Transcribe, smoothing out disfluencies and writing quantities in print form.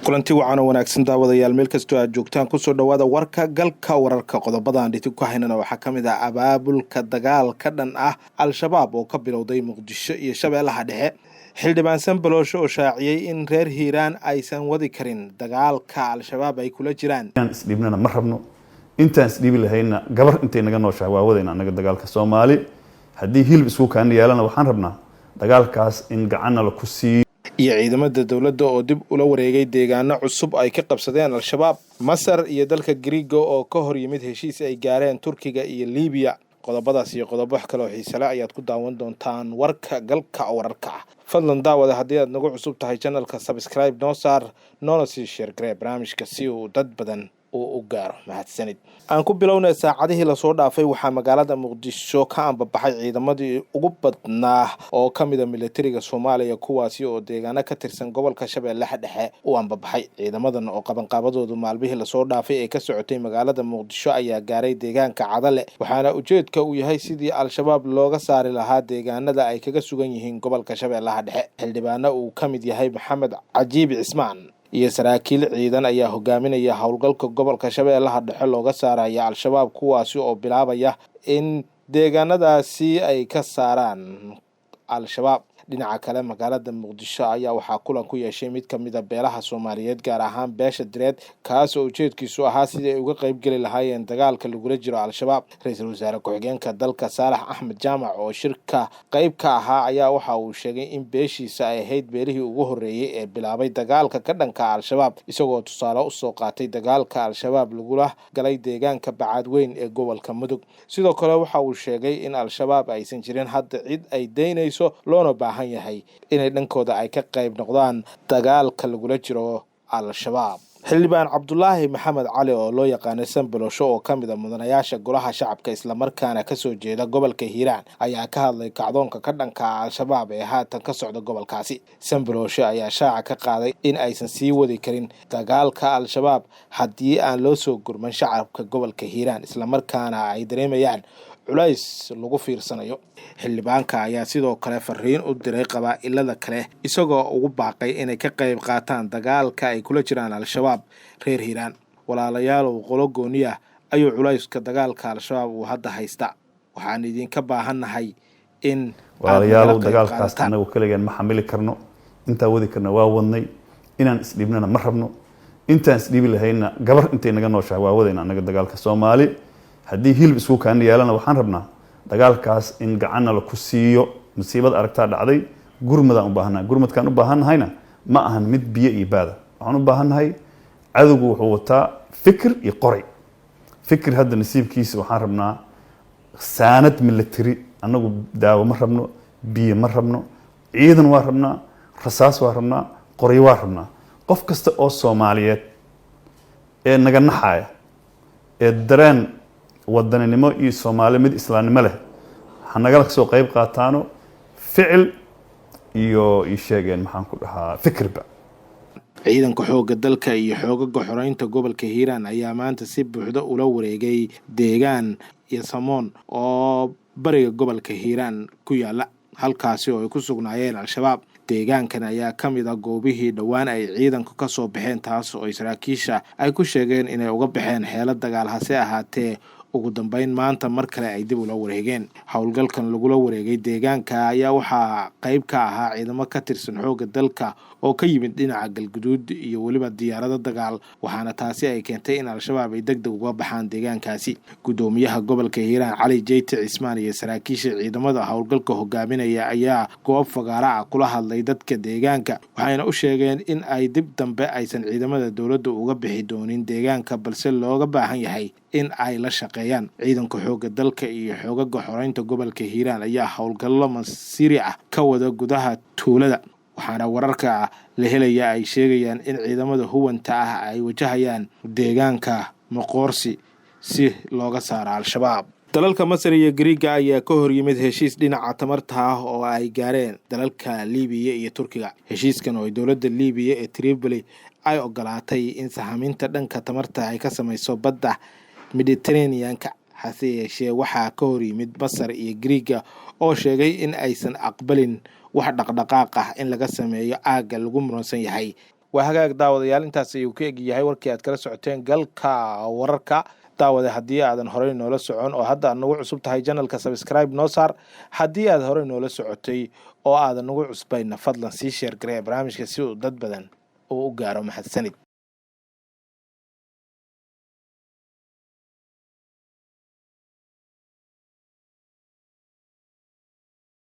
kulanti wacan oo wanaagsan daawadayaal meel kastoo aad joogtaan kusoo dhawaada warka galka wararka qodobadaan dhiti ku haynana waxaa ka mid ah abaabulka dagaal ka dhan ah al-shabaab oo ka bilowday muqdisho iyo shabeellaha dhexe xildhibaan sanbaloosho oo shaaciyey in reer hiiraan aysan wadi karin dagaalka al-shabaab ay kula jiraan isdhiibnana ma rabno intaan isdhiibi lahayna gabar intay naga nooshahay waa wadayna anaga dagaalka Soomaali haddii hilib isku kaan yeelana waxaan rabnaa dagaalkaas in gacanna la ku siiyo iyo ciidamada dawladda oo dib ula wareegay deegaano cusub ay ka qabsadeen al-shabaab Masar iyo dalka Greego oo ka hor yimid heshiis ay gaareen Turkiga iyo Liibiya qodobadaas iyo qodobo kale oo xiiso leh ayaad ku daawan doontaan warka galka wararka fadlan daawada haddii aad nagu cusub tahay channelka subscribe noo saar noona sii share garee barnaamijka si uu dad badan u gaaro mahadsanid aan ku bilownay saacadihii la soo dhaafay waxaa magaalada Muqdisho ka anbabaxay ciidamadii ugu badnaa oo kamida militariga Soomaaliya kuwaasi oo deegaano ka tirsan gobolka Shabeellaha Dhexe u anbabaxay ciidamadan oo qabanqaabadoodu maalmihii la soo dhaafay ee ka socotay magaalada Muqdisho ayaa gaaray deegaanka Cadale waxaana ujeedka uu yahay sidii al-shabaab looga saari lahaa deegaanada ay kaga sugan yihiin gobolka Shabeellaha Dhexe xildhibaano uu kamid yahay Maxamed Cajiib Cismaan iyo saraakiil ciidan ayaa hogaaminaya howlgalka gobolka Shabeellaha Dhexe looga saaraya al-shabaab kuwaasi oo bilaabaya in deegaanadaasi ay ka saaraan al-shabaab dhinaca kale magaalada Muqdisho ayaa waxaa kulan ku yeeshay mid kamid ah beelaha Soomaaliyeed gaar ahaan beesha Direed kaas oo ujeedkiisu ahaa sidii ay uga qayb gali lahaayeen dagaalka lagula jiro al-shabaab ra'iisul wasaare ku-xigeenka dalka Saalax Axmed Jaamac oo shirka qayb ka ahaa ayaa waxa uu sheegay in beeshiisa ay ahayd beelihii ugu horeeyay ee bilaabay dagaalka ka dhanka al-shabaab isagoo tusaale u soo qaatay dagaalka al-shabaab lagula galay deegaanka Bacadweyn ee gobolka Mudug sidoo kale waxa uu sheegay in al-shabaab aysan jirin hadda cid ay deynayso loona yahay inay dhankooda ay ka qayb noqdaan dagaalka lagula jiro al-shabaab xildhibaan Cabdullaahi Maxamed Cali oo loo yaqaan Sanbaloosho oo kamid ah mudanayaasha golaha shacabka isla markaana ka soo jeeda gobolka Hiiraan ayaa ka hadlay kacdoonka ka dhanka al-shabaab ee haatan ka socda gobolkaasi Sanbaloosho ayaa shaaca ka qaaday in aysan sii wadi karin dagaalka al-shabaab haddii aan loo soo gurman shacabka gobolka Hiiraan isla markaana ay dareemayaan culays lagu fiirsanayo xildhibaanka ayaa sidoo kale fariin u diray qabaa'ilada kale isagoo ugu baaqay inay ka qayb qaataan dagaalka ay kula jiraan al-shabaab reer Hiiraan walaalayaal oo qolo gooniya ayuu culayska dagaalka al-shabaab uu hadda haysta waxaan idinka baahannahay in walaalayaal dagaalkaas anagu kaligaan ma xamili karno inta wadi karna waa wadnay inaan isdhiibnana ma rabno intaan isdhiibi lahayna gabar intay naga nooshahay waa wadayna anaga dagaalka Soomaali haddii hilib isku kaan yeelana waxaan rabnaa dagaalkaas in gacanna la ku siiyo musiibad aragtaa dhacday gurmadaan u baahanahay gurmadkaan u baahannahayna ma ahan mid biyo iyo baada waxaan u baahannahay cadowgu wuxuu wataa fikir iyo qoray fikir hadda nasiibkiisa waxaan rabnaa saanad military annagu daawo ma rabno biyo ma rabno ciidan waa rabnaa rasaas waa rabnaa qoray waa rabnaa qof kasta oo Soomaaliyeed ee naga naxaya ee dareen wadaninimo iyo Soomaali mid islaamnimo leh hanagala soo qayb qaataano ficil iyo sheegeen maxaan ku dhahaa fikirba ciidanka xoogga dalka iyo xoogagga xoreynta gobolka Hiiraan ayaa maanta si buuxda ula wareegay deegaan iyo Samoon oo bariga gobolka Hiiraan ku yaala halkaasi oo ay ku sugnaayeen al-shabaab deegaankan ayaa kamid ah goobihii dhawaan ay ciidanku ka soo baxeen taas oo saraakiisha ay ku sheegeen inay uga baxeen xeelad dagaal hase ahaatee ugu dambeyn maanta mar kale ay dib ula wareegeen howlgalkan lagula wareegay deegaanka ayaa waxaa qayb ka ahaa ciidamo ka tirsan xoogga dalka oo ka yimid dhinaca Galguduud iyo waliba diyaarado dagaal waxaana taasi ay keentay in al-shabaab ay degdeg uga baxaan deegaankaasi gudoomiyaha gobolka Hiiraan Cali Jeyte Cismaan iyo saraakiisha ciidamada howlgalka hogaaminaya ayaa goob fagaara ah kula hadlay dadka deegaanka waxayna u sheegeen in ay dib dambe aysan ciidamada dawladda uga bixi doonin deegaanka balse looga baahan yahay in ay la shaqeeyaan ciidanka xoogga dalka iyo xoogagga xoreynta gobolka Hiiraan ayaa howlgallo masiri ah ka wada gudaha tuulada waxaana wararka la helaya ay sheegayaan in ciidamada huwanta ah ay wajahayaan deegaanka Moqorsi si looga saaro al-shabaab dalalka Masar iyo Greego ayaa ka hor yimid heshiis dhinaca tamarta ah oo ay gaareen dalalka Liibiya iyo Turkiga heshiiskan oo dawladda Liibiya ee Tripoli ay ogolaatay in sahaminta dhanka tamarta ay ka samayso badda Mediterranean-ka hase yeeshee waxaa ka hor yimid Masar iyo Greego oo sheegay in aysan aqbalin wax dhaqdhaqaaq ah in laga sameeyo aagga lagu muransan yahay waa hagaag daawadayaal intaas ayuu ka eg yahay warkii aad kala socoteen galka wararka daawade haddii aadan horey noola socon oo hadda aad nagu cusub tahay channelka subscribe noo saar haddii aad horey noola socotay oo aadan nagu cusbayna fadlan sii sheer garee barnaamijka si uu dad badan uu u gaaro mahadsanid